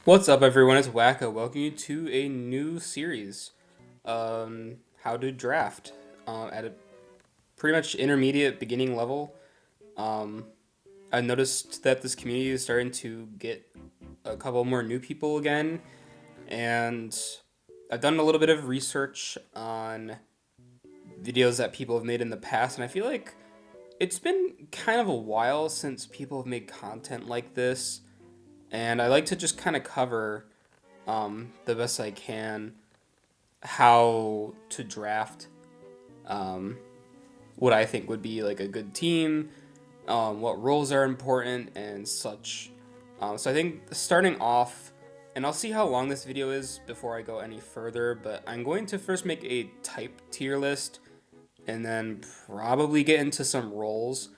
What's up, everyone? It's Wacko. Welcome you to a new series, how to draft at a pretty much intermediate beginning level. Um, I noticed that this community is starting to get a couple more new people again, and I've done a little bit of research on videos that people have made in the past, and I feel like it's been kind of a while since people have made content like this, and I like to just kind of cover the best I can how to draft um, what I think would be like a good team, what roles are important, and such. So I think starting off, and I'll see how long this video is before I go any further, but I'm going to first make a type tier list and then probably get into some roles.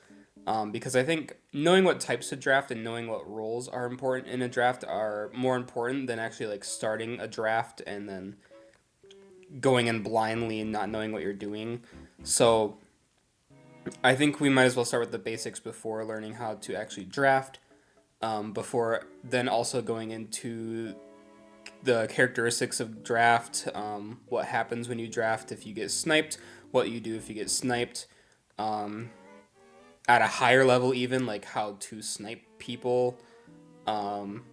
Because I think knowing what types to draft and knowing what roles are important in a draft are more important than actually like starting a draft and then going in blindly and not knowing what you're doing. So I think we might as well start with the basics before learning how to actually draft. Before then also going into the characteristics of draft, what happens when you draft if you get sniped, what you do if you get sniped, um, at a higher level even like how to snipe people, um,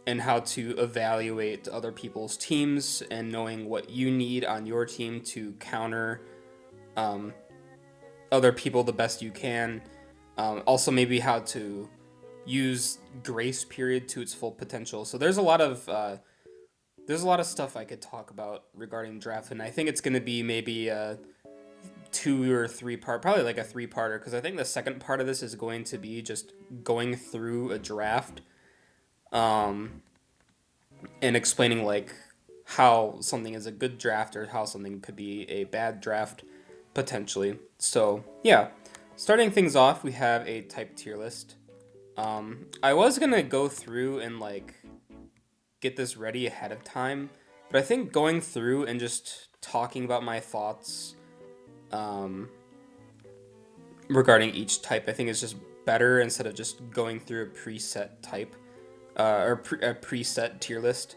and how to evaluate other people's teams and knowing what you need on your team to counter um, other people the best you can. Also, maybe how to use grace period to its full potential. So there's a lot of stuff I could talk about regarding draft, and I think it's going to be maybe a 2 or 3 part, probably like a 3-parter, because I think the second part of this is going to be just going through a draft, um, and explaining like how something is a good draft or how something could be a bad draft potentially. So yeah, starting things off, we have a type tier list. I was gonna go through and like get this ready ahead of time, but I think going through and just talking about my thoughts um, regarding each type, I think is just better instead of just going through a preset type a preset tier list.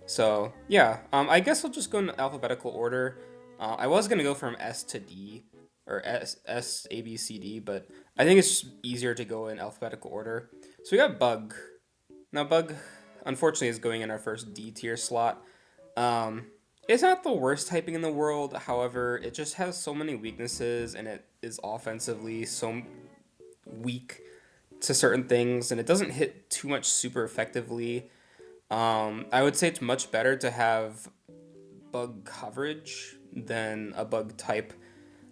So yeah, I guess I'll just go in alphabetical order. I was gonna go from S to D or S A B C D, but I think it's just easier to go in alphabetical order. So we got Bug. Now Bug, unfortunately, is going in our first D tier slot. Um, it's not the worst typing in the world. However, it just has so many weaknesses, and it is offensively so weak to certain things, and it doesn't hit too much super effectively. I would say it's much better to have bug coverage than a bug type.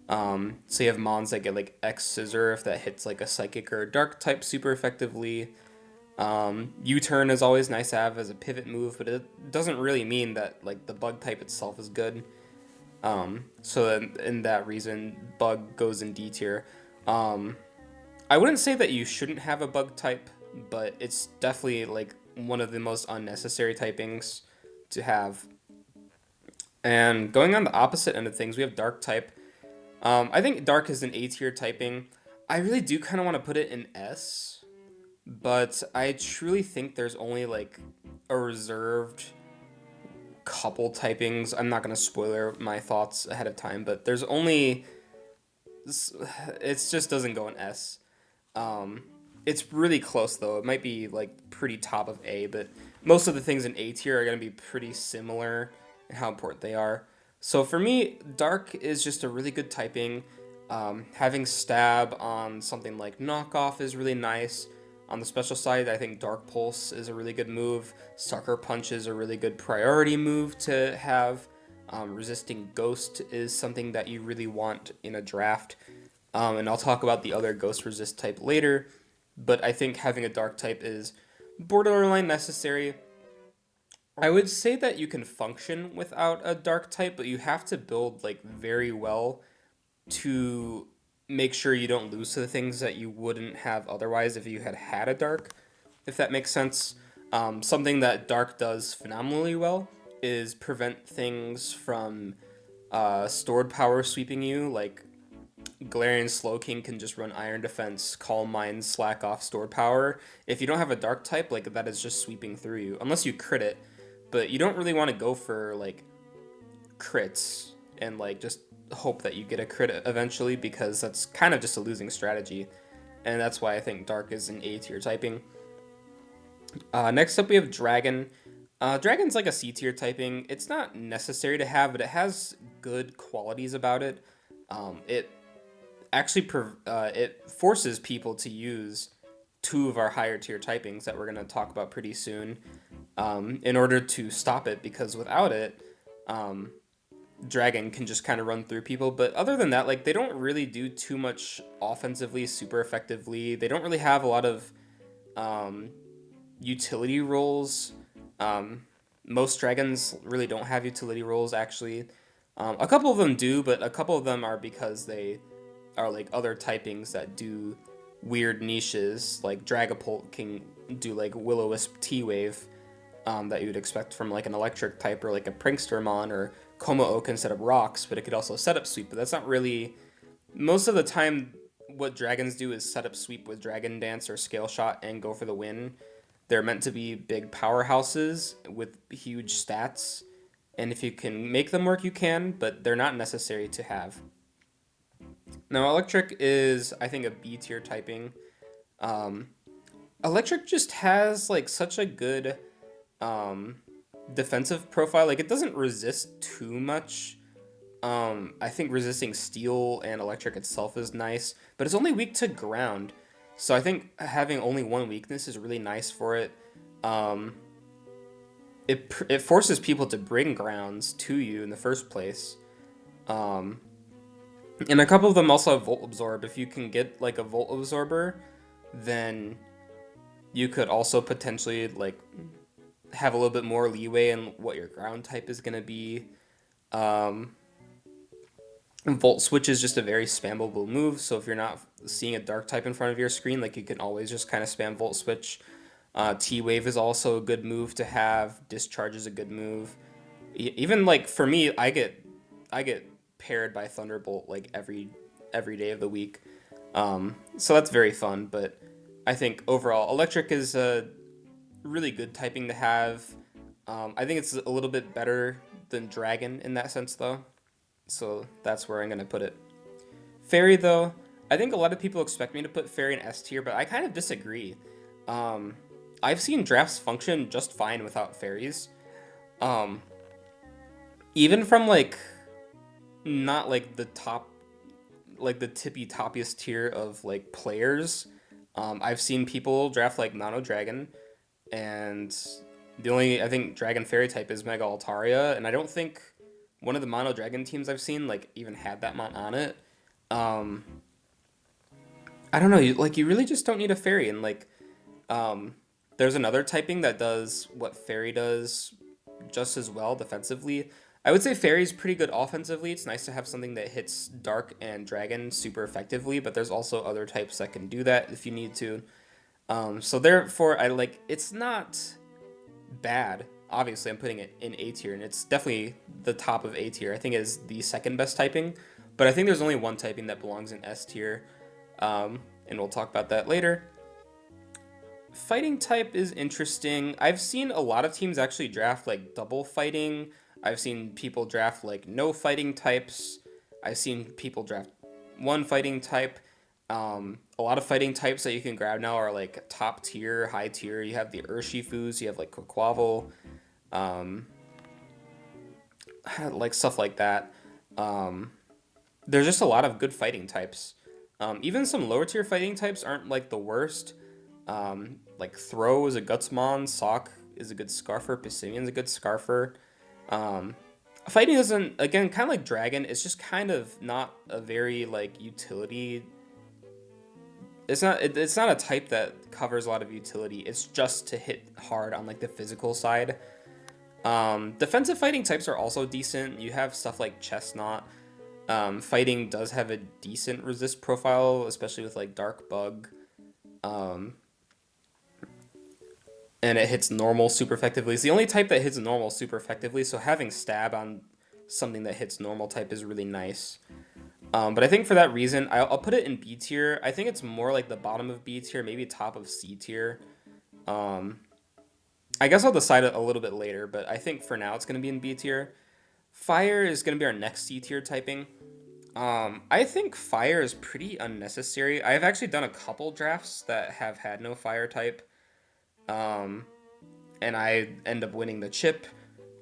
So you have mons that get like X Scissor if that hits like a psychic or a dark type super effectively. U-turn is always nice to have as a pivot move, but it doesn't really mean that like the bug type itself is good. So in that reason, bug goes in D tier. Um, I wouldn't say that you shouldn't have a bug type, but it's definitely like one of the most unnecessary typings to have. And going on the opposite end of things, we have dark type. I think dark is an A tier typing. I really do kind of want to put it in S, but I truly think there's only like a reserved couple typings. I'm not going to spoiler my thoughts ahead of time, but there's only it just doesn't go in S. Um, it's really close though. It might be like pretty top of A, but most of the things in A tier are going to be pretty similar in how important they are. So for me, Dark is just a really good typing. Having Stab on something like Knockoff is really nice. On the special side, I think Dark Pulse is a really good move. Sucker Punch is a really good priority move to have. Resisting Ghost is something that you really want in a draft. And I'll talk about the other Ghost Resist type later. But I think having a Dark type is borderline necessary. I would say that you can function without a Dark type, but you have to build like very well to make sure you don't lose to the things that you wouldn't have otherwise if you had had a Dark, if that makes sense. Something that Dark does phenomenally well is prevent things from stored power sweeping you, like Galarian Slowking can just run Iron Defense, Calm Mind, Slack Off, Stored Power. If you don't have a Dark type, like that is just sweeping through you, unless you crit it. But you don't really want to go for like crits and like just hope that you get a crit eventually because that's kind of just a losing strategy. And that's why I think Dark is an A tier typing. Next up, we have Dragon. Dragon's like a C tier typing. It's not necessary to have, but it has good qualities about it. It actually it forces people to use two of our higher tier typings that we're going to talk about pretty soon in order to stop it, because without it, um, Dragon can just kind of run through people. But other than that, like they don't really do too much offensively, super effectively. They don't really have a lot of um, utility roles. Um, Most dragons really don't have utility roles, actually. A couple of them do, but a couple of them are because they are like other typings that do weird niches. Like Dragapult can do like Will-O-Wisp T-Wave that you would expect from like an electric type, or like a Prankstermon, or Como-O can set up rocks, but it could also set up sweep. But that's not really, most of the time what dragons do is set up sweep with Dragon Dance or Scale Shot and go for the win. They're meant to be big powerhouses with huge stats, and if you can make them work, you can, but they're not necessary to have. Now, Electric is, I think, a B tier typing. Um, Electric just has like such a good um, defensive profile. Like it doesn't resist too much. I think resisting Steel and Electric itself is nice, but it's only weak to Ground. So I think having only one weakness is really nice for it. Um, it forces people to bring grounds to you in the first place. Um, and a couple of them also have Volt Absorb. If you can get like a Volt Absorber, then you could also potentially like have a little bit more leeway in what your ground type is going to be. Um, Volt Switch is just a very spammable move, so if you're not seeing a dark type in front of your screen, like you can always just kind of spam Volt Switch. T-Wave is also a good move to have. Discharge is a good move. Even like for me, I get paired by Thunderbolt like every day of the week. So that's very fun. But I think overall, Electric is a really good typing to have. I think it's a little bit better than Dragon in that sense, though. So that's where I'm gonna put it. Fairy, though, I think a lot of people expect me to put Fairy in S tier, but I kind of disagree. Um, I've seen drafts function just fine without fairies. Um, Even from like not like the top, like the tippy toppiest tier of like players. I've seen people draft like Mono Dragon, and the only I think Dragon Fairy type is Mega Altaria, and I don't think one of the Mono Dragon teams I've seen like even had that mon on it. Um, I don't know, you really just don't need a fairy, and like um, there's another typing that does what fairy does just as well defensively. I would say fairy is pretty good offensively. It's nice to have something that hits dark and dragon super effectively, but there's also other types that can do that if you need to. So therefore, I like it's not bad. Obviously, I'm putting it in A tier, and it's definitely the top of A tier. I think it is the second best typing, but I think there's only one typing that belongs in S tier, and we'll talk about that later. Fighting type is interesting. I've seen a lot of teams actually draft like double fighting. I've seen people draft like no fighting types. I've seen people draft one fighting type. A lot of fighting types that you can grab now are like top tier, high tier. You have the Urshifus, you have like Quaquaval, um, like stuff like that. Um, there's just a lot of good fighting types. Even some lower tier fighting types aren't like the worst. Like Throw is a Gutsmon, Sock is a good Scarfer, Pissimian's a good Scarfer. Um, Fighting isn't, again, kind of like Dragon. It's just kind of not a very like utility. It's not a type that covers a lot of utility. It's just to hit hard on like the physical side. Defensive fighting types are also decent. You have stuff like Chestnut. Fighting does have a decent resist profile, especially with like Dark Bug. Um, and it hits normal super effectively. It's the only type that hits normal super effectively, so having stab on something that hits normal type is really nice. But I think for that reason, I'll put it in B tier. I think it's more like the bottom of B tier, maybe top of C tier. Um, I guess I'll decide it a little bit later, but I think for now it's going to be in B tier. Fire is going to be our next C tier typing. I think fire is pretty unnecessary. I've actually done a couple drafts that have had no fire type, um, and I end up winning the chip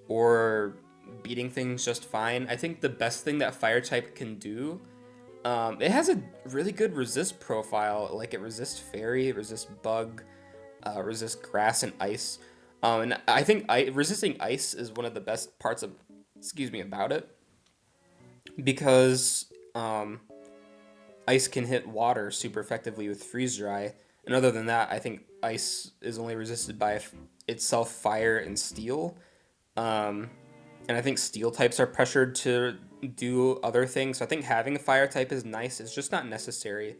or beating things just fine. I think the best thing that fire type can do, it has a really good resist profile. Like it resists fairy, it resists bug, resists grass and ice. And I think resisting ice is one of the best parts of, excuse me, about it because ice can hit water super effectively with freeze dry. And other than that, I think ice is only resisted by itself fire and steel. Um, and I think steel types are pressured to do other things. So I think having a fire type is nice. It's just not necessary.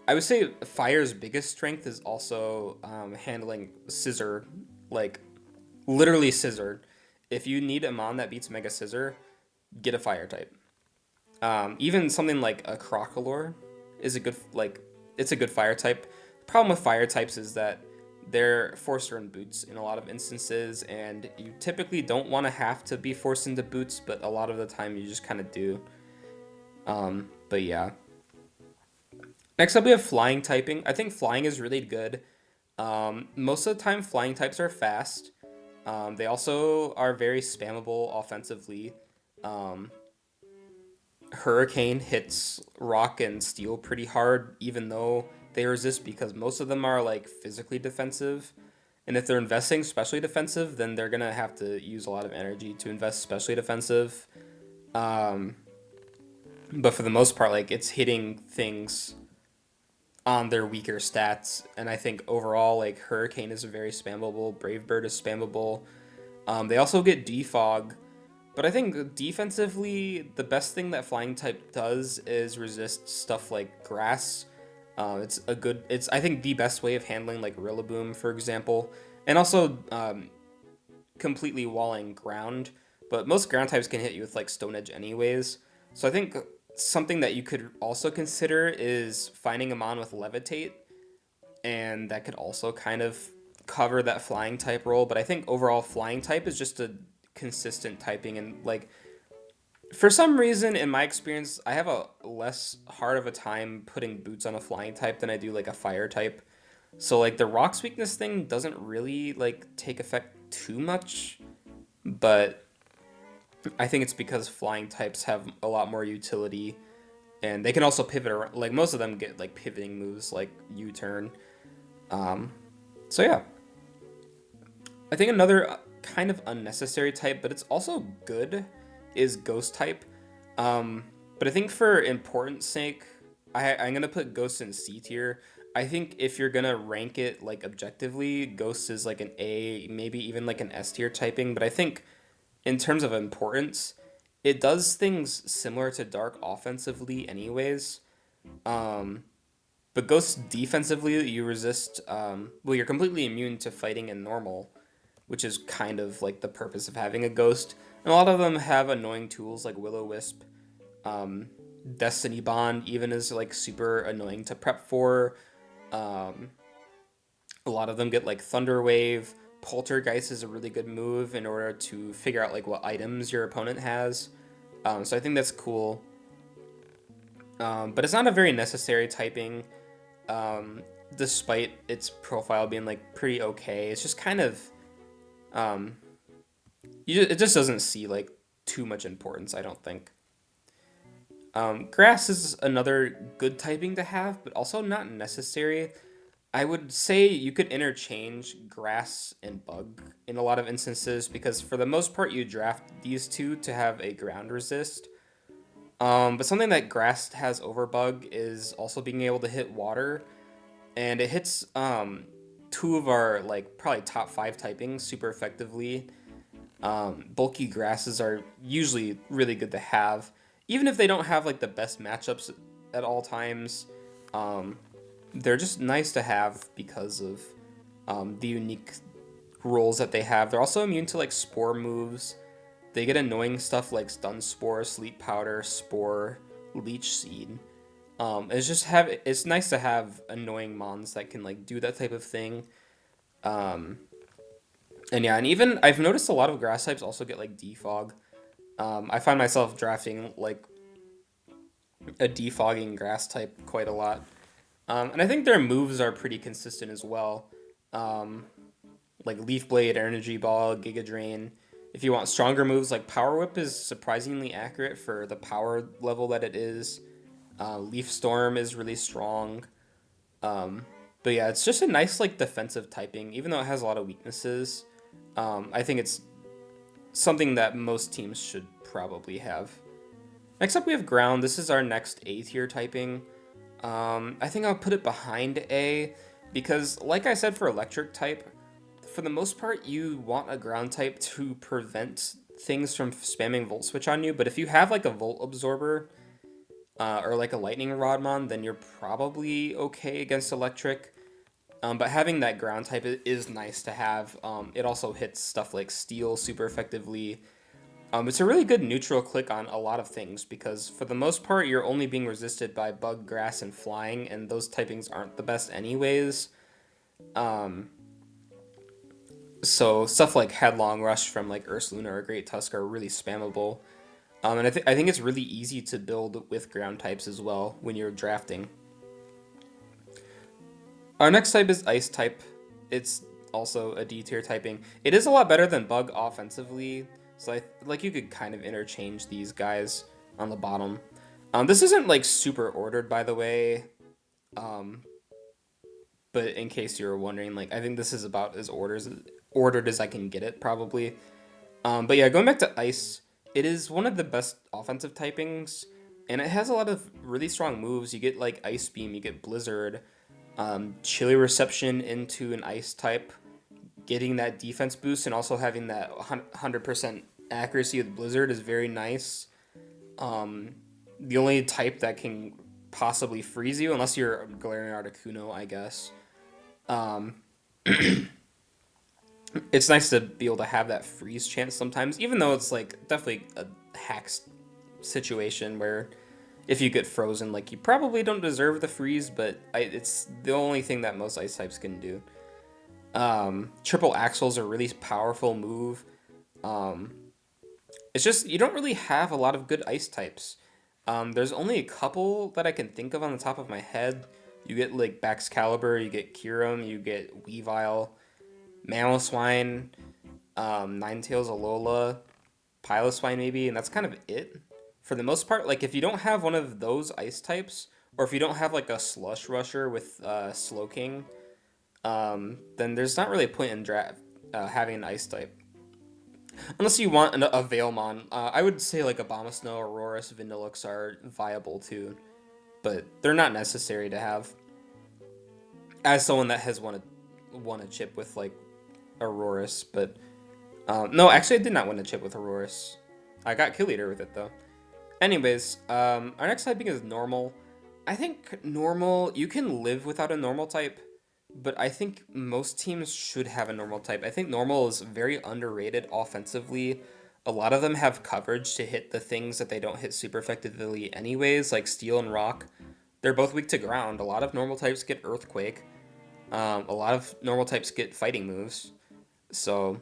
I would say fire's biggest strength is also handling scissor, like literally scissor. If you need a mon that beats Mega Scissor, get a fire type. Even something like a Crocolore is a good it's a good fire type. The problem with fire types is that they're forced to run boots in a lot of instances, and you typically don't want to have to be forced into boots, but a lot of the time you just kind of do. But yeah. Next up, we have flying typing. I think flying is really good. Most of the time, flying types are fast. They also are very spammable offensively. Um, Hurricane hits rock and steel pretty hard, even though they resist because most of them are like physically defensive. And if they're investing specially defensive, then they're gonna have to use a lot of energy to invest specially defensive. Um, but for the most part, like it's hitting things on their weaker stats. And I think overall, like Hurricane is very spammable, Brave Bird is spammable. They also get Defog, but I think defensively, the best thing that flying type does is resist stuff like grass. It's I think the best way of handling like Rillaboom, for example, and also completely walling ground. But most ground types can hit you with like Stone Edge anyways. So I think something that you could also consider is finding a mon with Levitate, and that could also kind of cover that flying type role. But I think overall, flying type is just a consistent typing, and like for some reason in my experience I have a less hard of a time putting boots on a flying type than I do like a fire type. So like the rocks weakness thing doesn't really like take effect too much, but I think it's because flying types have a lot more utility, and they can also pivot around. Like most of them get like pivoting moves like U-turn. um so yeah, I think another kind of unnecessary type, but it's also good, is Ghost type. But I think for importance sake, I'm gonna put Ghost in C tier. I think if you're gonna rank it like objectively, Ghost is like an A, maybe even like an S tier typing. But I think in terms of importance, it does things similar to Dark offensively, anyways. Um, but Ghost defensively, you resist. Well, you're completely immune to fighting in normal, which is kind of like the purpose of having a ghost. And a lot of them have annoying tools like Will-O-Wisp. Um, Destiny Bond even is like super annoying to prep for. Um, a lot of them get like Thunder Wave. Poltergeist is a really good move in order to figure out like what items your opponent has. So I think that's cool. But it's not a very necessary typing, um, despite its profile being like pretty okay. It's just kind of um, it just doesn't see like too much importance, I don't think. Grass is another good typing to have, but also not necessary. I would say you could interchange grass and bug in a lot of instances because for the most part you draft these two to have a ground resist. But something that grass has over bug is also being able to hit water, and it hits two of our like probably top five typings super effectively. Bulky grasses are usually really good to have, even if they don't have like the best matchups at all times. Um, they're just nice to have because of the unique roles that they have. They're also immune to like spore moves. They get annoying stuff like stun spore, sleep powder, spore, Leech Seed. It's nice to have annoying mons that can like do that type of thing. Um, and yeah, and even I've noticed a lot of grass types also get like defog. I find myself drafting like a defogging grass type quite a lot. And I think their moves are pretty consistent as well. Um, like Leaf Blade, Energy Ball, Giga Drain. If you want stronger moves, like Power Whip is surprisingly accurate for the power level that it is. Leaf Storm is really strong. Um, but yeah, it's just a nice like defensive typing, even though it has a lot of weaknesses. I think it's something that most teams should probably have. Next up, we have Ground. This is our next A tier typing. I think I'll put it behind A because, like I said, for Electric type, for the most part, you want a Ground type to prevent things from spamming Volt Switch on you. But if you have like a Volt Absorber or like a Lightning Rodmon, then you're probably okay against Electric. But having that ground type is nice to have. It also hits stuff like Steel super effectively. It's a really good neutral click on a lot of things because for the most part you're only being resisted by Bug, Grass, and Flying, and those typings aren't the best anyways. Um, so stuff like Headlong Rush from like Ursaluna or Great Tusk are really spammable. And I think it's really easy to build with ground types as well when you're drafting. Our next type is Ice type. It's also a D tier typing. It is a lot better than Bug offensively, so like you could kind of interchange these guys on the bottom. This isn't like super ordered, by the way, um, but in case you were wondering, like I think this is about as ordered as I can get it probably. But yeah, going back to Ice, it is one of the best offensive typings, and it has a lot of really strong moves. You get like Ice Beam, you get Blizzard, Chili Reception into an Ice type, getting that defense boost, and also having that 100% accuracy with Blizzard is very nice. Um, the only type that can possibly freeze you, unless you're Galarian Articuno, I guess. Um, it's nice to be able to have that freeze chance sometimes, even though it's like definitely a hack situation where if you get frozen, like you probably don't deserve the freeze, but it's the only thing that most ice types can do. Triple Axle's a really powerful move. Um, it's just you don't really have a lot of good ice types. There's only a couple that I can think of on the top of my head. You get like Baxcalibur, you get Kyurem, you get Weavile, Mamoswine, Ninetales Alola, Piloswine maybe, and that's kind of it. For the most part, like if you don't have one of those ice types, or if you don't have like a Slush Rusher with Slowking, then there's not really a point in draft having an ice type. Unless you want a Veilmon. I would say like Abomasnow, Aurorus, Vanillux are viable too, but they're not necessary to have. As someone that has won a chip with like Aurorus, but no, actually I did not win a chip with Aurorus. I got Kill Leader with it though. Anyways, our next typing is normal. I think normal, you can live without a normal type, but I think most teams should have a normal type. I think normal is very underrated offensively. A lot of them have coverage to hit the things that they don't hit super effectively anyways, like Steel and Rock. They're both weak to ground. A lot of normal types get Earthquake. A lot of normal types get fighting moves. So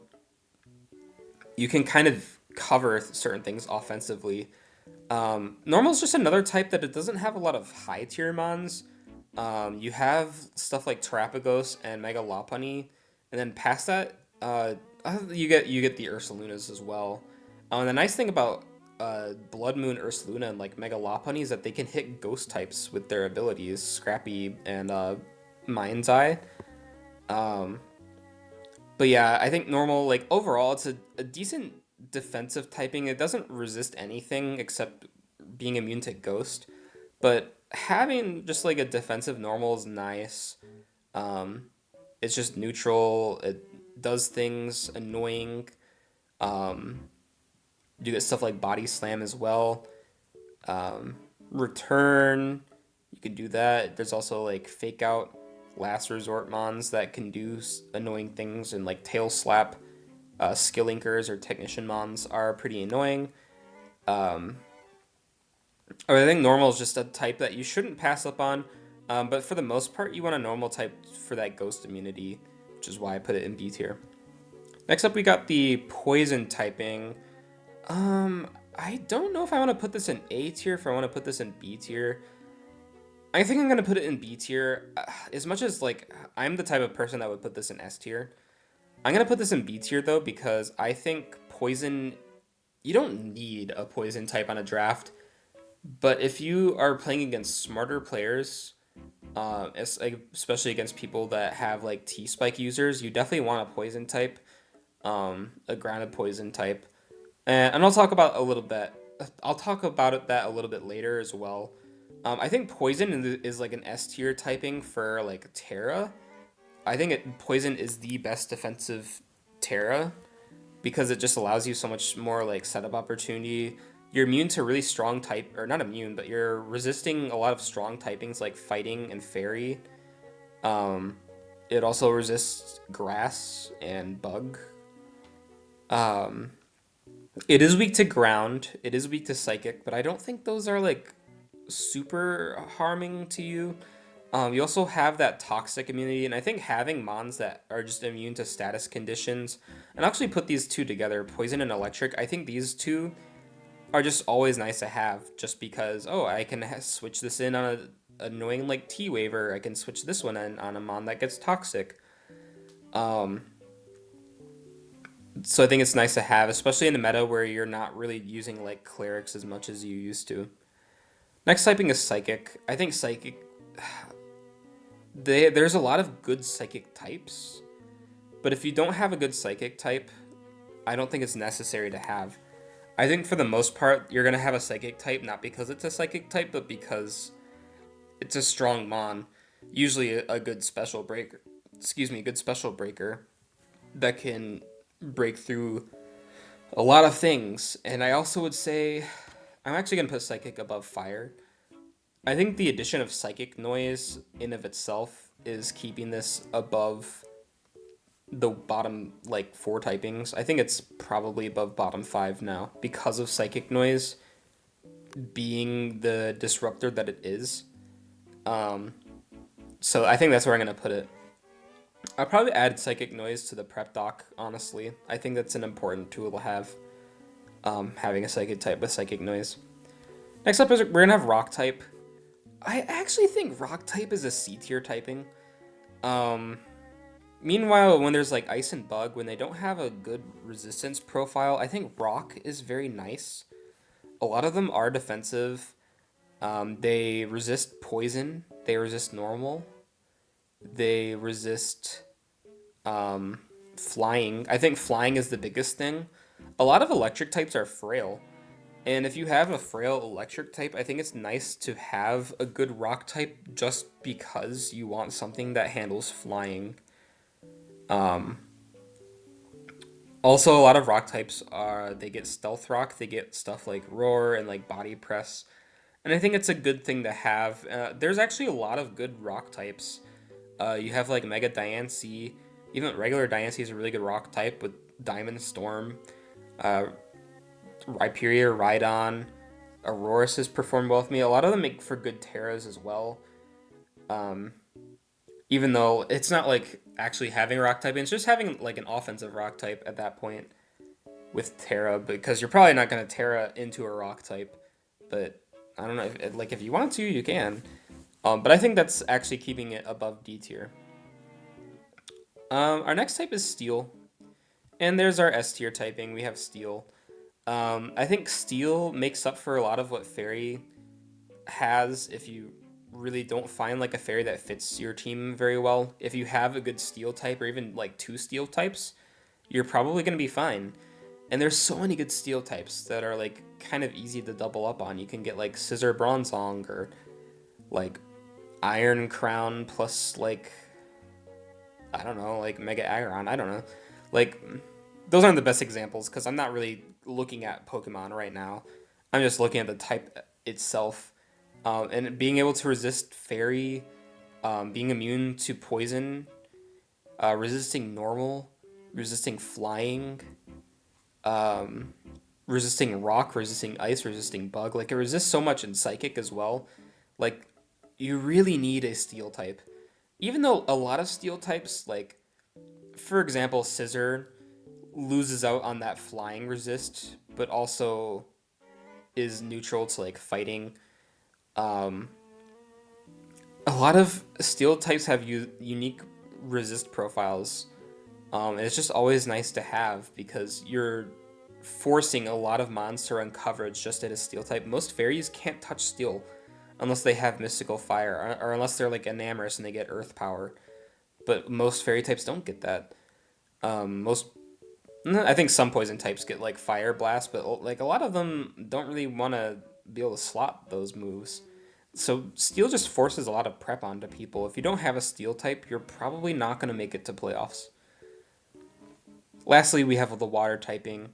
you can kind of cover certain things offensively. Normal is just another type that it doesn't have a lot of high tier mons. You have stuff like Terapagos and Mega Lopunny, and then past that, you get the Ursalunas as well. And the nice thing about Blood Moon Ursaluna and like Mega Lopunny is that they can hit ghost types with their abilities, Scrappy and Mind's Eye. Um, but yeah, I think normal, like overall, it's a decent defensive typing. It doesn't resist anything except being immune to ghost. But having just like a defensive normal is nice. Um, it's just neutral. It does things annoying. Um, you get stuff like body slam as well. Return, you can do that. There's also like fake out, last resort mons that can do annoying things, and like tail slap, skill linkers or technician mons are pretty annoying. Um, I think normal is just a type that you shouldn't pass up on, but for the most part, you want a normal type for that ghost immunity, which is why I put it in B tier. Next up, we got the poison typing. I don't know if I want to put this in A tier, if I want to put this in B tier. I think I'm gonna put it in B tier. As much as like I'm the type of person that would put this in S tier, I'm gonna put this in B tier though because I think poison. You don't need a poison type on a draft, but if you are playing against smarter players, especially against people that have like T spike users, you definitely want a poison type, a grounded poison type, and I'll talk about a little bit. I'll talk about that a little bit later as well. I think poison is like an S tier typing for like Terra. I think poison is the best defensive Terra because it just allows you so much more like setup opportunity. You're immune to really strong type, or not immune, but you're resisting a lot of strong typings like fighting and fairy. Um, it also resists grass and bug. Um, it is weak to ground. It is weak to psychic, but I don't think those are like super harming to you. You also have that toxic immunity, and I think having mons that are just immune to status conditions, and I'll actually put these two together, poison and electric. I think these two are just always nice to have, just because I can switch this in on a annoying like T waiver. I can switch this one in on a mon that gets toxic. Um, so I think it's nice to have, especially in the meta where you're not really using like clerics as much as you used to. Next typing is psychic. I think psychic. There's a lot of good psychic types, but if you don't have a good psychic type, I don't think it's necessary to have. I think for the most part, you're gonna have a psychic type not because it's a psychic type, but because it's a strong mon. Usually a good special breaker. Excuse me, good special breaker that can break through a lot of things. And I also would say I'm actually gonna put psychic above fire. I think the addition of psychic noise in of itself is keeping this above the bottom like four typings. I think it's probably above bottom five now because of psychic noise being the disruptor that it is. Um, so I think that's where I'm gonna put it. I'll probably add psychic noise to the prep doc. Honestly, I think that's an important tool to have. Having a psychic type with psychic noise. Next up is we're gonna have rock type. I actually think rock type is a C tier typing. Um, Meanwhile, when there's like ice and bug, when they don't have a good resistance profile, I think rock is very nice. A lot of them are defensive. They resist poison. They resist normal. They resist um, flying. I think flying is the biggest thing. A lot of electric types are frail. And if you have a frail electric type, I think it's nice to have a good rock type just because you want something that handles flying. Um, Also, a lot of rock types are they get stealth rock. They get stuff like roar and like body press, and I think it's a good thing to have. There's actually a lot of good rock types. You have like Mega Diancie, even regular Diancie is a really good rock type with Diamond Storm, uh, Rhyperior, Rhydon, Aurorus has performed well with me. A lot of them make for good Terras as well. Um, Even though it's not like actually having rock type, it's just having like an offensive rock type at that point with Terra because you're probably not going to Terra into a rock type, but I don't know if you want to you can. But I think that's actually keeping it above D tier. Our next type is Steel, and there's our S tier typing. We have Steel. I think Steel makes up for a lot of what Fairy has if you really don't find like a fairy that fits your team very well. If you have a good steel type or even like two steel types, you're probably going to be fine. And there's so many good steel types that are like kind of easy to double up on. You can get like Scissor Bronzong or like Iron Crown plus like I don't know, like Mega Aggron. I don't know. Like those aren't the best examples because I'm not really looking at Pokemon right now. I'm just looking at the type itself. And being able to resist fairy, being immune to poison, resisting normal, resisting flying, um, resisting rock, resisting ice, resisting bug. Like it resists so much in psychic as well. Like you really need a steel type. Even though a lot of steel types, like for example, scissor loses out on that flying resist, but also is neutral to like fighting. Um, a lot of steel types have unique resist profiles. And it's just always nice to have because you're forcing a lot of mons to run coverage just at a steel type. Most fairies can't touch steel unless they have mystical fire or unless they're like enamorous and they get earth power. But most fairy types don't get that. Most I think some poison types get like fire blast, but like a lot of them don't really want to be able to slot those moves. So steel just forces a lot of prep onto people. If you don't have a steel type, you're probably not going to make it to playoffs. Lastly, we have the water typing.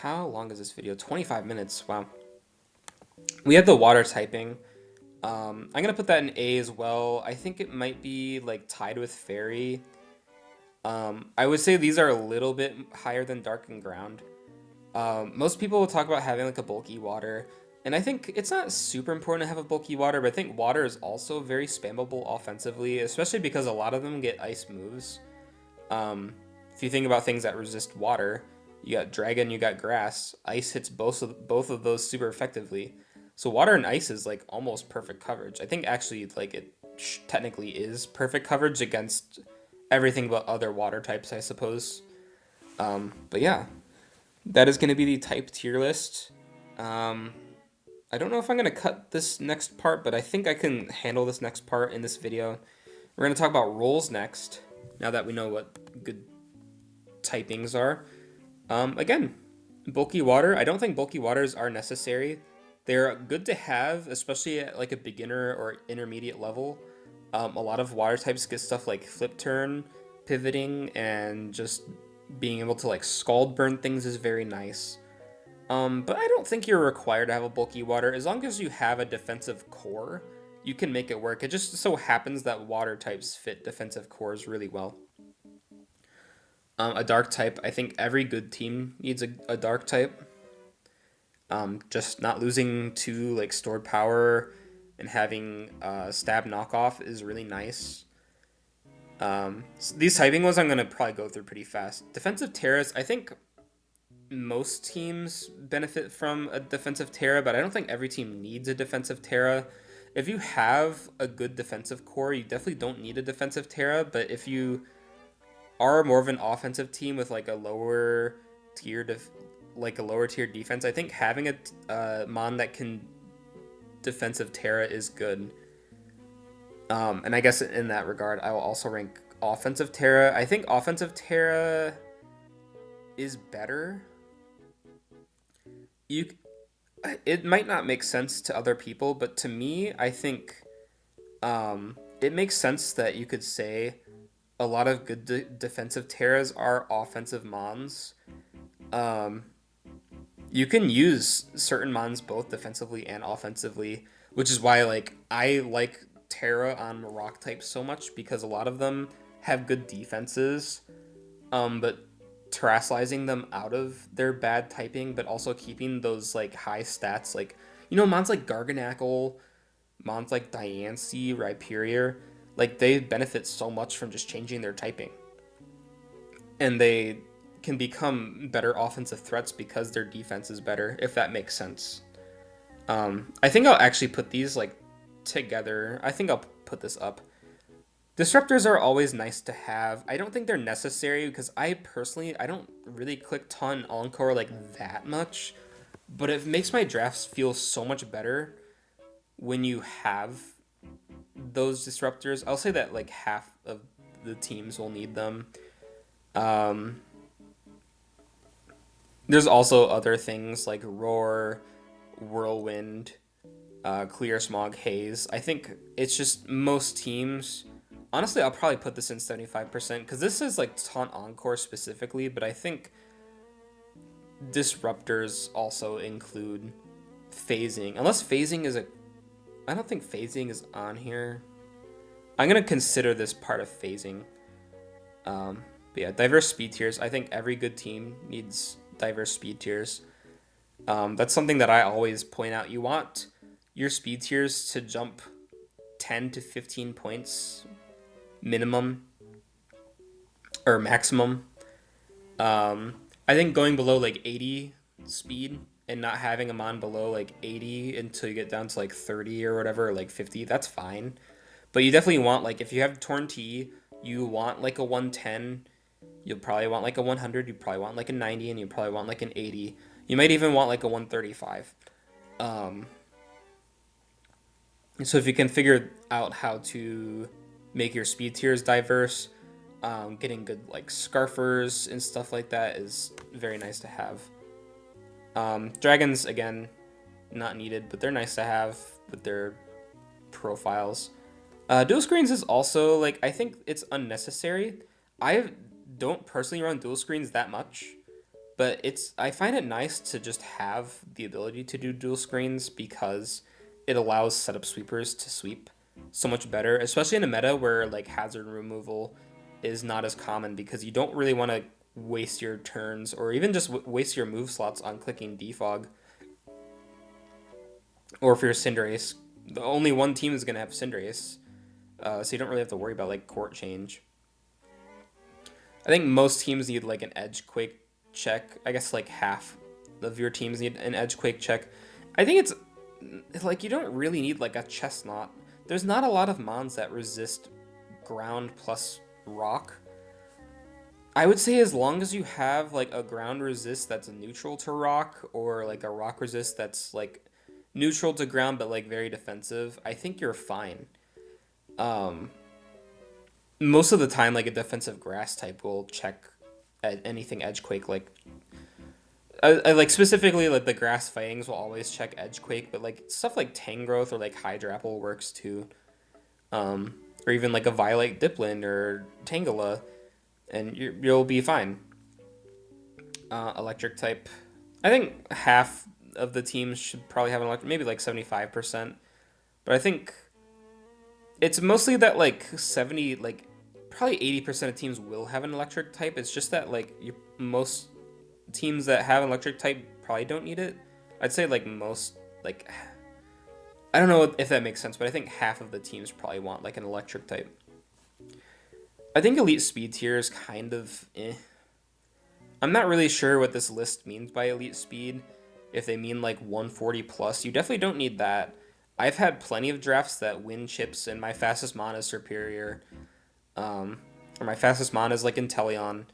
How long is this video? 25 minutes. Wow. We have the water typing. I'm going to put that in A as well. I think it might be like tied with fairy. I would say these are a little bit higher than dark and ground. Most people will talk about having like a bulky water, and I think it's not super important to have a bulky water, but I think water is also very spammable offensively, especially because a lot of them get ice moves. If you think about things that resist water, you got dragon, you got grass. Ice hits both of those super effectively. So water and ice is like almost perfect coverage. I think actually like it technically is perfect coverage against everything but other water types, I suppose. But yeah, that is going to be the type tier list. Um, I don't know if I'm going to cut this next part, but I think I can handle this next part in this video. We're going to talk about roles next, now that we know what good typings are. Again, bulky water. I don't think bulky waters are necessary. They're good to have, especially at like a beginner or intermediate level. A lot of water types get stuff like flip turn, pivoting, and just being able to like scald burn things is very nice. But I don't think you're required to have a bulky water. As long as you have a defensive core, you can make it work. It just so happens that water types fit defensive cores really well. A dark type, I think every good team needs a dark type. Just not losing to like stored power and having stab knockoff is really nice. So these typing ones I'm going to probably go through pretty fast. Defensive Terras, I think most teams benefit from a defensive Terra, but I don't think every team needs a defensive Terra. If you have a good defensive core, you definitely don't need a defensive Terra, but if you are more of an offensive team with like a lower tier like a lower tier defense, I think having a mon that can defensive Terra is good. And I guess in that regard, I will also rank offensive Terra. I think offensive Terra is better. You, it might not make sense to other people, but to me, I think it makes sense that you could say a lot of good defensive Terras are offensive mons. Um, you can use certain mons both defensively and offensively, which is why like I like Terra on rock types so much because a lot of them have good defenses, but terrestrializing them out of their bad typing, but also keeping those like high stats, like mons like Garganackle, mons like Diancie, Rhyperior, like they benefit so much from just changing their typing, and they can become better offensive threats because their defense is better, if that makes sense. I think I'll actually put these like together. I think I'll put this up. Disruptors are always nice to have. I don't think they're necessary because I personally, I don't really click ton Encore like that much, but it makes my drafts feel so much better when you have those disruptors. I'll say that like half of the teams will need them. Um, there's also other things like Roar, Whirlwind, Clear, Smog, Haze. I think it's just most teams. Honestly, I'll probably put this in 75% because this is like Taunt Encore specifically, but I think disruptors also include phasing. Unless phasing is I don't think phasing is on here. I'm going to consider this part of phasing. But yeah, diverse speed tiers. I think every good team needs diverse speed tiers. That's something that I always point out. You want your speed tiers to jump 10 to 15 points minimum or maximum. I think going below like 80 speed and not having them on below like 80 until you get down to like 30 or whatever, or like 50, that's fine. But you definitely want, like, if you have Torn T, you want like a 110. You'll probably want like a 100. You probably want like a 90, and you probably want like an 80. You might even want like a 135. Um, so if you can figure out how to make your speed tiers diverse, getting good like scarfers and stuff like that is very nice to have. Dragons, again, not needed, but they're nice to have with their profiles. Dual screens is also like, I think it's unnecessary. I don't personally run dual screens that much, but I find it nice to just have the ability to do dual screens because it allows setup sweepers to sweep so much better, especially in a meta where like hazard removal is not as common because you don't really want to waste your turns or even just waste your move slots on clicking defog. Or if you're Cinderace, the only one team is going to have Cinderace, so you don't really have to worry about like court change. I think most teams need like an edge quake check. I guess like half of your teams need an edge quake check. I think it's like you don't really need like a chestnut. There's not a lot of mons that resist ground plus rock. I would say as long as you have like a ground resist that's neutral to rock or like a rock resist that's like neutral to ground but like very defensive, I think you're fine. Um, Most of the time, like a defensive grass type will check at anything edgequake. Like, I like specifically like the grass fang's will always check edgequake, but like stuff like Tangrowth or like Hydrapple works too. Or even like a Violet Diplin or Tangela, and you'll be fine. Electric type, I think half of the teams should probably have an electric, maybe like 75%. But I think it's mostly that like 70, like probably 80% of teams will have an electric type. It's just that like most teams that have an electric type probably don't need it. I'd say like most, like, I don't know if that makes sense, but I think half of the teams probably want like an electric type. I think elite speed tier is kind of eh. I'm not really sure what this list means by elite speed. If they mean like 140 plus, you definitely don't need that. I've had plenty of drafts that win chips and my fastest mana is superior. Um, or my fastest mana is like Inteleon.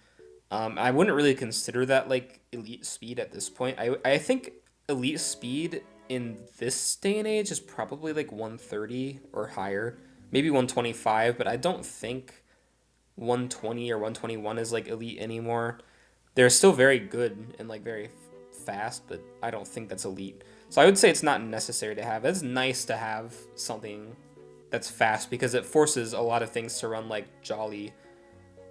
I wouldn't really consider that like elite speed at this point. I think elite speed in this day and age is probably like 130 or higher, maybe 125, but I don't think 120 or 121 is like elite anymore. They're still very good and like very fast, but I don't think that's elite. So I would say it's not necessary to have. It's nice to have something that's fast because it forces a lot of things to run like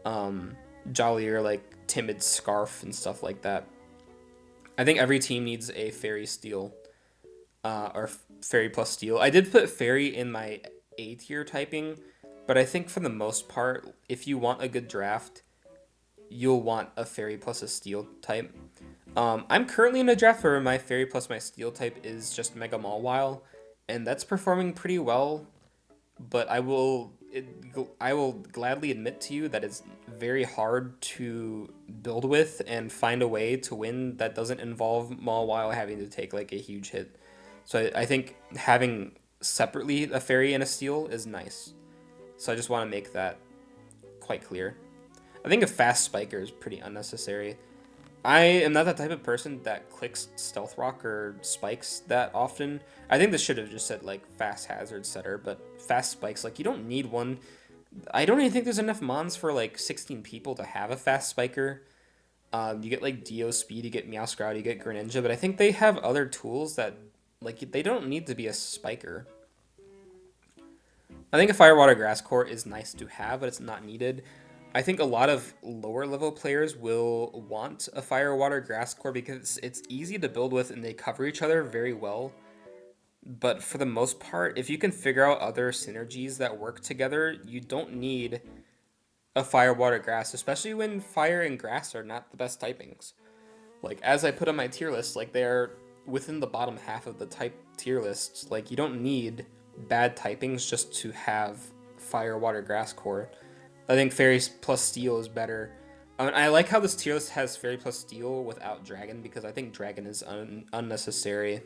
um, Jolly or like Timid Scarf and stuff like that. I think every team needs a Fairy Steel or Fairy plus Steel. I did put Fairy in my A tier typing, but I think for the most part, if you want a good draft, you'll want a Fairy plus a Steel type. I'm currently in a draft where my Fairy plus my Steel type is just Mega Mawile, and that's performing pretty well. But I will gladly admit to you that it's very hard to build with and find a way to win that doesn't involve Mawile having to take like a huge hit. So I think having separately a Fairy and a Steel is nice. So I just want to make that quite clear. I think a fast spiker is pretty unnecessary. I am not that type of person that clicks Stealth Rock or spikes that often. I think this should have just said like fast hazard setter, but fast spikes, like you don't need one. I don't even think there's enough mons for like 16 people to have a fast spiker. You get like Dio speed, you get Meowscrout, you get Greninja, but I think they have other tools that like they don't need to be a spiker. I think a Firewater Grass Court is nice to have, but it's not needed. I think a lot of lower level players will want a Firewater Grass Core because it's easy to build with and they cover each other very well. But for the most part, if you can figure out other synergies that work together, you don't need a Firewater Grass, especially when Fire and Grass are not the best typings. Like, as I put on my tier list, like, they're within the bottom half of the type tier list. Like, you don't need bad typings just to have fire, water, grass core. I think fairy plus steel is better. I like how this tier list has fairy plus steel without dragon because I think dragon is unnecessary.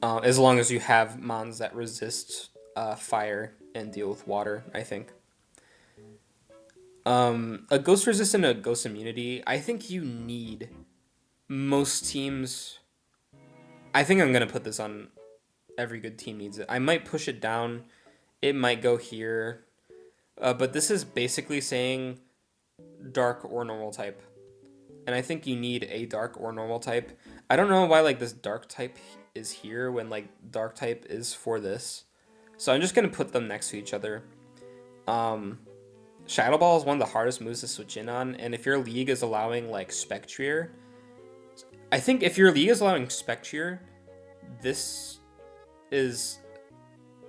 As long as you have mons that resist fire and deal with water, I think. A ghost resist and a ghost immunity, I think you need most teams. I think I'm going to put this on every good team needs it. I might push it down. It might go here. But this is basically saying dark or normal type. And I think you need a dark or normal type. I don't know why like this dark type is here when like dark type is for this. So I'm just going to put them next to each other. Shadow Ball is one of the hardest moves to switch in on. And if your league is allowing like Spectrier, I think if your league is allowing Spectrier, this is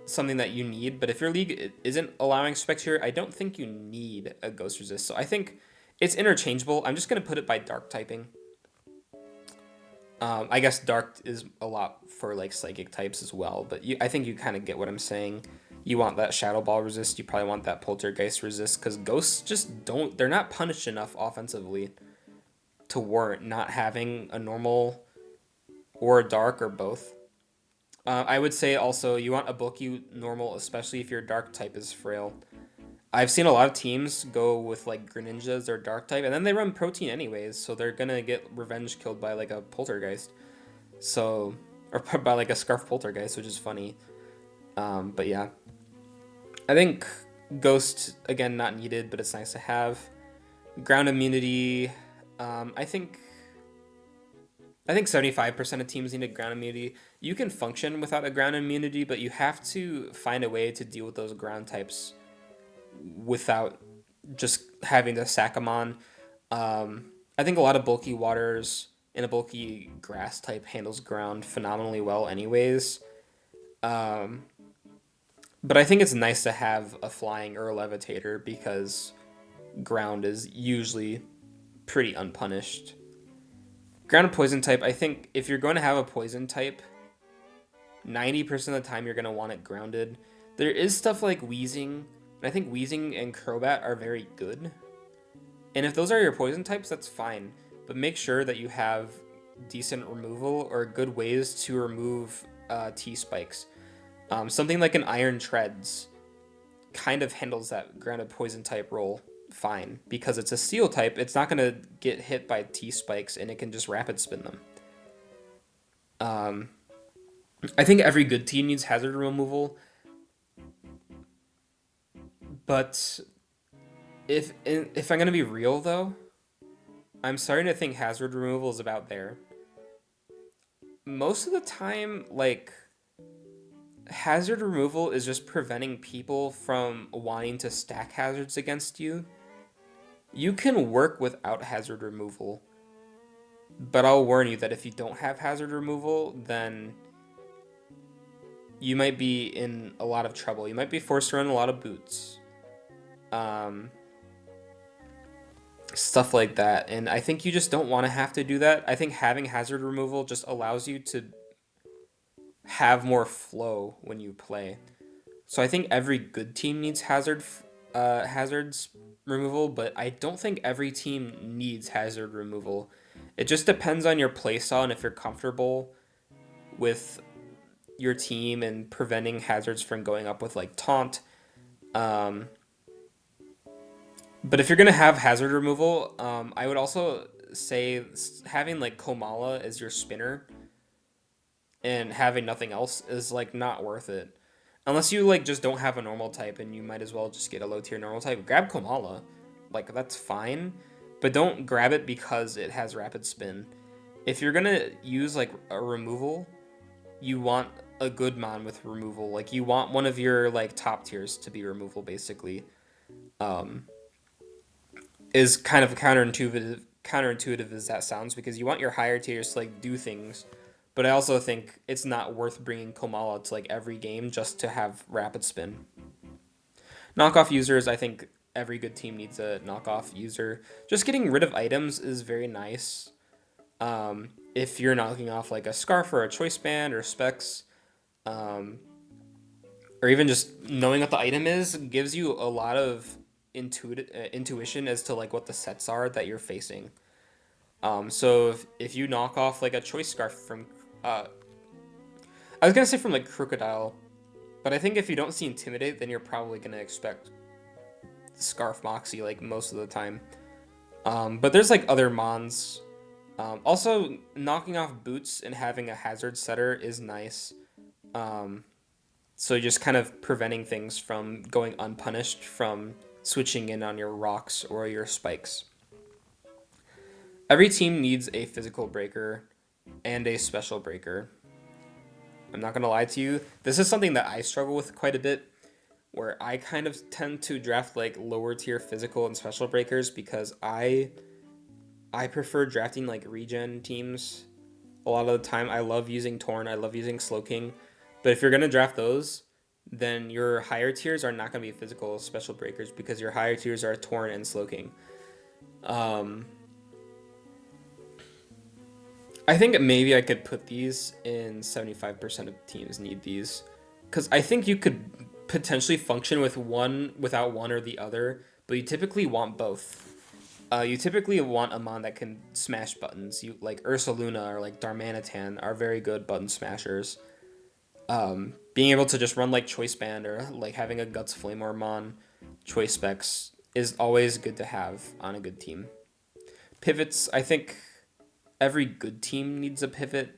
something that you need. But if your league isn't allowing Spectrier, I don't think you need a Ghost Resist. So I think it's interchangeable. I'm just going to put it by dark typing. I guess dark is a lot for like psychic types as well, but I think you kind of get what I'm saying. You want that Shadow Ball resist, you probably want that Poltergeist resist, because ghosts just don't, they're not punished enough offensively to warrant not having a normal or a dark or both. I would say also you want a bulky normal, especially if your dark type is frail. I've seen a lot of teams go with like Greninjas or Dark type, and then they run Protein anyways, so they're gonna get revenge killed by like a Poltergeist, so or by like a Scarf Poltergeist, which is funny. But yeah, I think Ghost again not needed, but it's nice to have. Ground immunity, I think 75% of teams need a ground immunity. You can function without a ground immunity, but you have to find a way to deal with those ground types without just having to sack them on. I think a lot of bulky waters and a bulky grass type handles ground phenomenally well anyways. But I think it's nice to have a flying or a levitator because ground is usually pretty unpunished. Ground and poison type, I think if you're going to have a poison type, 90% of the time you're going to want it grounded. There is stuff like Wheezing, and I think Wheezing and Crobat are very good. And if those are your poison types, that's fine. But make sure that you have decent removal or good ways to remove T-spikes. Something like an Iron Treads kind of handles that grounded poison type role fine. Because it's a steel type, it's not going to get hit by T-spikes and it can just rapid spin them. I think every good team needs hazard removal. But if I'm going to be real, though, I'm starting to think hazard removal is about there. Most of the time, like, hazard removal is just preventing people from wanting to stack hazards against you. You can work without hazard removal, but I'll warn you that if you don't have hazard removal, then you might be in a lot of trouble. You might be forced to run a lot of boots. Stuff like that, and I think you just don't want to have to do that. I think having hazard removal just allows you to have more flow when you play. So I think every good team needs hazards removal, but I don't think every team needs hazard removal. It just depends on your playstyle and if you're comfortable with your team and preventing hazards from going up with like taunt. But if you're gonna have hazard removal, I would also say having like Komala as your spinner and having nothing else is like not worth it. Unless you like just don't have a normal type and you might as well just get a low tier normal type. Grab Komala, like that's fine, but don't grab it because it has rapid spin. If you're gonna use like a removal, you want a good mon with removal. Like you want one of your like top tiers to be removal basically. Is kind of counterintuitive as that sounds because you want your higher tiers to like do things, but I also think it's not worth bringing Komala to like every game just to have rapid spin. Knockoff users, I think every good team needs a knockoff user. Just getting rid of items is very nice. If you're knocking off like a scarf or a choice band or specs, um, or even just knowing what the item is, gives you a lot of intuition as to like what the sets are that you're facing. So if you knock off like a choice scarf from, I was gonna say from like Crocodile, but I think if you don't see Intimidate, then you're probably gonna expect Scarf Moxie like most of the time. But there's like other mons. Also, knocking off boots and having a hazard setter is nice. Um, so just kind of preventing things from going unpunished from switching in on your rocks or your spikes. Every team needs a physical breaker and a special breaker. I'm not gonna lie to you. This is something that I struggle with quite a bit, where I kind of tend to draft like lower tier physical and special breakers because I prefer drafting like regen teams. A lot of the time, I love using Torn. I love using Slowking, but if you're gonna draft those, then your higher tiers are not gonna be physical special breakers because your higher tiers are Torn and Slowking. Um, I think maybe I could put these in 75% of teams need these. Because I think you could potentially function with one without one or the other, but you typically want both. You typically want a mon that can smash buttons. You like Ursaluna or like Darmanitan are very good button smashers. Being able to just run like Choice Band or like having a Guts Flame or Mon choice specs is always good to have on a good team. Pivots, I think every good team needs a pivot.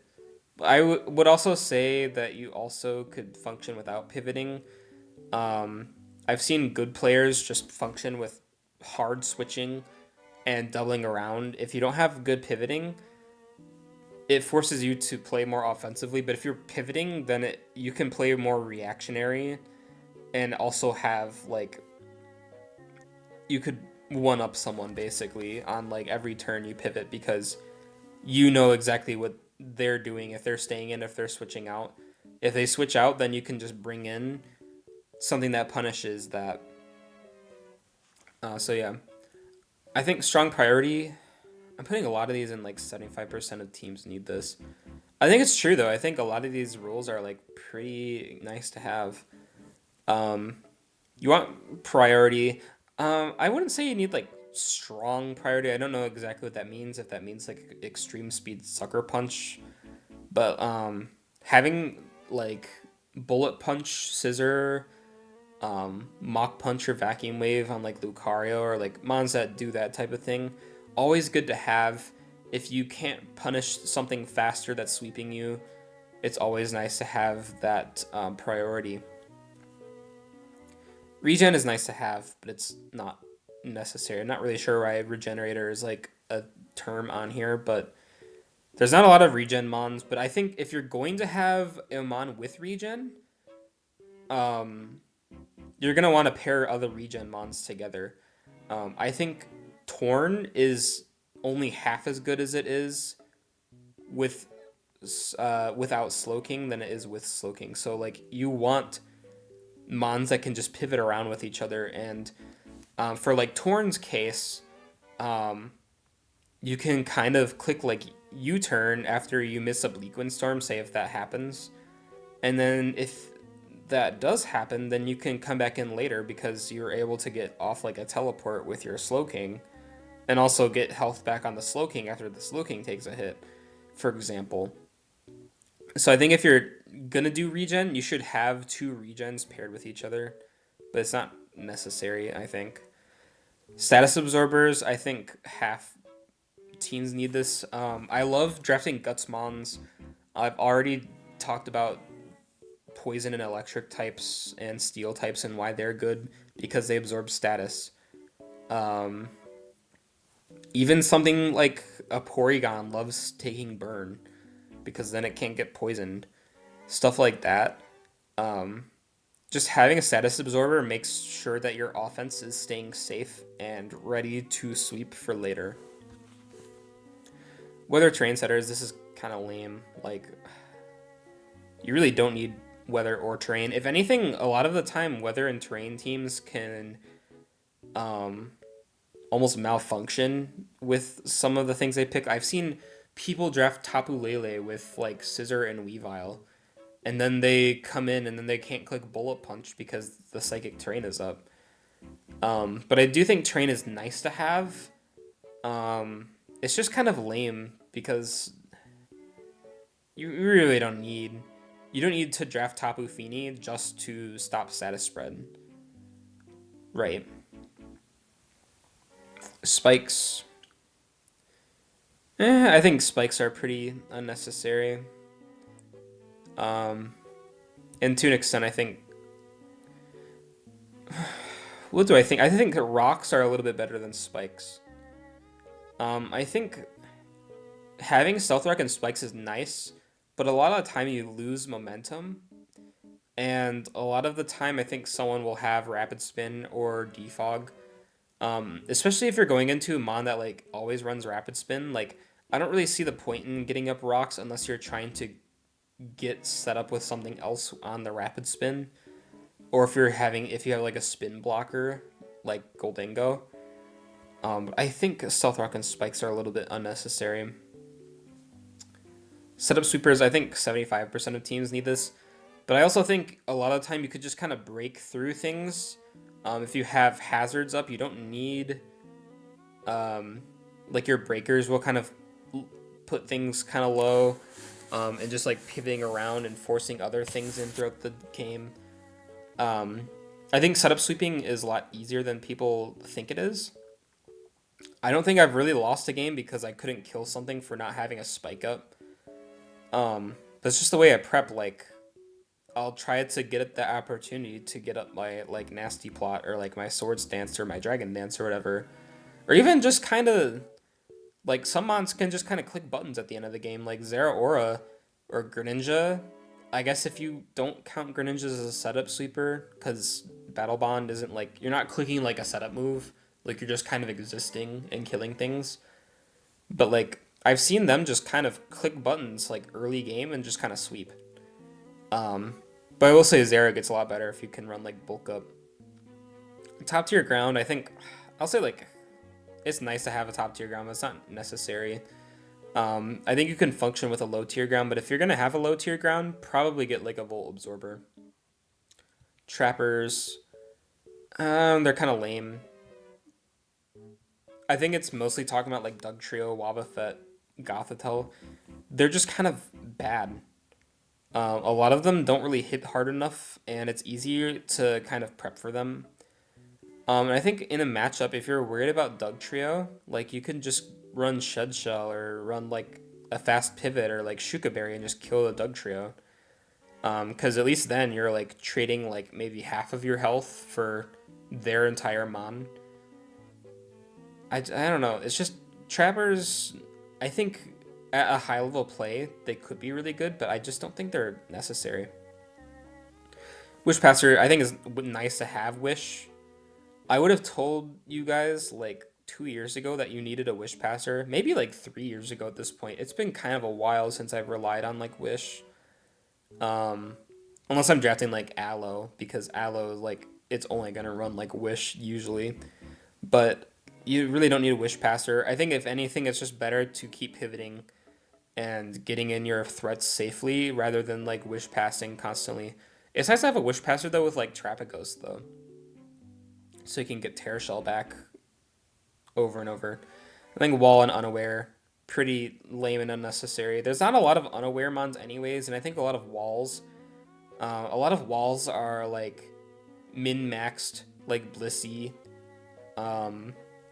Would also say that you also could function without pivoting. Um, I've seen good players just function with hard switching and doubling around. If you don't have good pivoting, it forces you to play more offensively. But if you're pivoting, then you can play more reactionary and also have like you could one up someone basically on like every turn you pivot because you know exactly what they're doing if they're staying in, if they're switching out. If they switch out, then you can just bring in something that punishes that. So yeah, I think strong priority. I'm putting a lot of these in like 75% of teams need this. I think it's true though. I think a lot of these rules are like pretty nice to have. Um, you want priority. I wouldn't say you need like strong priority. I don't know exactly what that means. If that means like extreme speed sucker punch, but having like bullet punch, scissor, mock punch or vacuum wave on like Lucario or like mons that do that type of thing, always good to have. If you can't punish something faster that's sweeping you, it's always nice to have that priority. Regen is nice to have, but it's not necessary. I'm not really sure why regenerator is like a term on here, but there's not a lot of regen mons. But I think if you're going to have a mon with regen, um, you're gonna want to pair other regen mons together. I think Torn is only half as good as it is with without Slowking than it is with Slowking. So like you want mons that can just pivot around with each other, and for like Torn's case, um, you can kind of click like U-turn after you miss a Bleak Windstorm, say if that happens, and then if that does happen, then you can come back in later because you're able to get off like a teleport with your Slowking, and also get health back on the Slowking after the Slowking takes a hit, for example. So I think if you're gonna do regen, you should have two regens paired with each other, but it's not necessary, I think. Status absorbers, I think half teams need this. I love drafting Gutsmons. I've already talked about poison and electric types and steel types and why they're good because they absorb status. Um, Even something like a Porygon loves taking burn because then it can't get poisoned. Stuff like that. Um, just having a status absorber makes sure that your offense is staying safe and ready to sweep for later. Weather train setters, this is kind of lame. Like, you really don't need weather or terrain. If anything, a lot of the time, weather and terrain teams can um, almost malfunction with some of the things they pick. I've seen people draft Tapu Lele with like Scissor and Weavile, and then they come in and then they can't click Bullet Punch because the Psychic Terrain is up. But I do think Terrain is nice to have. It's just kind of lame because you really don't need to draft Tapu Fini just to stop status spread. Right. Spikes. I think spikes are pretty unnecessary. Um, and to an extent, I think. What do I think? I think rocks are a little bit better than spikes. I think having stealth rock and spikes is nice, but a lot of the time you lose momentum, and a lot of the time I think someone will have rapid spin or defog. Especially if you're going into a mon that like always runs rapid spin, like I don't really see the point in getting up rocks unless you're trying to get set up with something else on the rapid spin, or if you have like a spin blocker like Goldingo. I think stealth rock and spikes are a little bit unnecessary. Setup sweepers, I think 75% of teams need this, but I also think a lot of the time you could just kind of break through things. If you have hazards up, you don't need like your breakers will kind of put things kind of low, and just like pivoting around and forcing other things in throughout the game. I think setup sweeping is a lot easier than people think it is. I don't think I've really lost a game because I couldn't kill something for not having a spike up. That's just the way I prep. Like, I'll try to get at the opportunity to get up my like nasty plot or like my swords dance or my dragon dance or whatever, or even just kind of like some mons can just kind of click buttons at the end of the game, like Zeraora or Greninja. I guess if you don't count Greninja as a setup sweeper, because Battle Bond isn't like you're not clicking like a setup move, like you're just kind of existing and killing things. But like I've seen them just kind of click buttons like early game and just kind of sweep. Um, but I will say Zera gets a lot better if you can run like bulk up. Top tier ground, I think I'll say like it's nice to have a top tier ground, but it's not necessary. I think you can function with a low tier ground, but if you're gonna have a low tier ground, probably get like a Volt Absorber. Trappers, they're kind of lame. I think it's mostly talking about like Dugtrio, Wobbuffet, Gothitelle. They're just kind of bad. A lot of them don't really hit hard enough, and it's easier to kind of prep for them. And I think in a matchup, if you're worried about Dugtrio, like you can just run Shed Shell or run like a fast pivot or like Shuka Berry and just kill the Dugtrio. Because at least then you're like trading like maybe half of your health for their entire mon. I don't know. It's just Trappers. I think at a high level play they could be really good, but I just don't think they're necessary. Wish Passer I think is nice to have. Wish. I would have told you guys like 2 years ago that you needed a Wish Passer. Maybe like 3 years ago at this point. It's been kind of a while since I've relied on like Wish. Um, Unless I'm drafting like Aloe, because Aloe like it's only gonna run like Wish usually. But you really don't need a Wish Passer. I think if anything, it's just better to keep pivoting and getting in your threats safely rather than like Wish Passing constantly. It's nice to have a Wish Passer though with like Trapagos though, so you can get Terra Shell back over and over. I think Wall and Unaware pretty lame and unnecessary. There's not a lot of Unaware mons anyways, and I think a lot of walls are like min maxed like Blissey,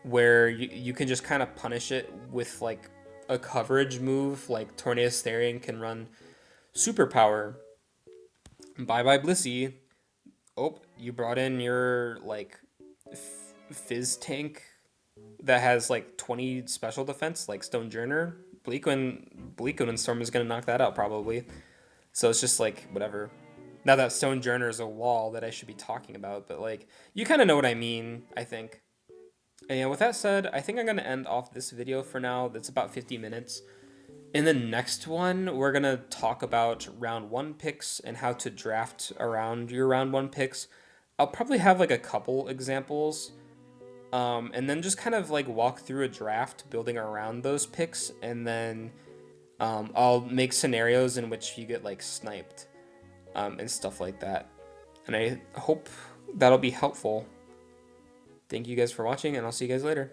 where you can just kind of punish it with like a coverage move. Like Tornado Therian can run Superpower. Bye bye Blissey. Oh, you brought in your like Fizz tank that has like 20 special defense, like Stonejourner. Bleakwind and Storm is gonna knock that out probably. So it's just like whatever. Now that Stonejourner is a wall that I should be talking about, but like you kind of know what I mean, I think. And yeah, with that said, I think I'm gonna end off this video for now. That's about 50 minutes. In the next one, we're gonna talk about round one picks and how to draft around your round one picks. I'll probably have like a couple examples, and then just kind of like walk through a draft building around those picks, and then I'll make scenarios in which you get like sniped, and stuff like that. And I hope that'll be helpful. Thank you guys for watching, and I'll see you guys later.